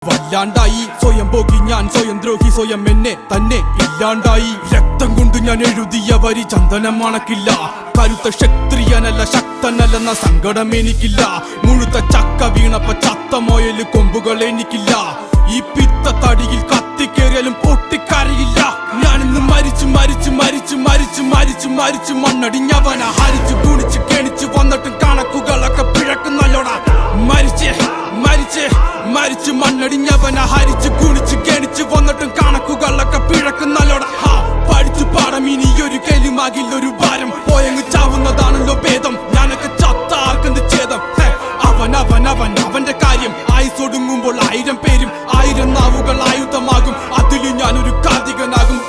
വല്ലാണ്ടായി സ്വയം പോകി ഞാൻ സ്വയം ദ്രോഹി സ്വയം എന്നെ തന്നെ ഇല്ലാണ്ടായി രക്തം കൊണ്ട് ഞാൻ എഴുതിയ വരി ചന്ദനം മണക്കില്ല കരുത്ത ക്ഷത്രിയനല്ല ശക്തനല്ലെന്ന സങ്കടം എനിക്കില്ല മുഴുത്ത ചക്ക വീണപ്പ ചത്ത മൊയല് കൊമ്പുകൾ എനിക്കില്ല ഈ പിത്ത തടിയിൽ കത്തിക്കേറിയാലും പൊട്ടിക്കരയില്ല ഞാനിന്ന് മരിച്ചു മരിച്ചു മരിച്ചു മരിച്ചു മരിച്ചു മരിച്ചു മണ്ണടിഞ്ഞവന ഹരിച്ചു കുണിച്ച് കെണിച്ചു വന്നിട്ടും കണക്കുകളൊക്കെ പിഴക്കുന്നല്ലോടാ മരിച്ചേ മരിച്ചേ മരിച്ചു മണ്ണടിഞ്ഞവന ഹരിച്ചു കുണിച്ച് കെണിച്ചു വന്നിട്ടും കണക്കുകളൊക്കെ പിഴക്കുന്നല്ലോടാ പഠിച്ചു പാടം ഇനിയൊരു കെലിമാകിൽ ഒരു ഭാരം പോയങ്ങ് ചാവുന്നതാണല്ലോ ഭേദം ഞാനൊക്കെ ചത്ത ആർക്കെന്ത് ഛേദം അവൻ അവൻ അവൻ അവന്റെ കാര്യം ആയുസൊടുങ്ങുമ്പോൾ 1000 പേരും 1000 നാവുകൾ ആയുധമാകും അതിൽ ഞാനൊരു കാർത്തികനാകും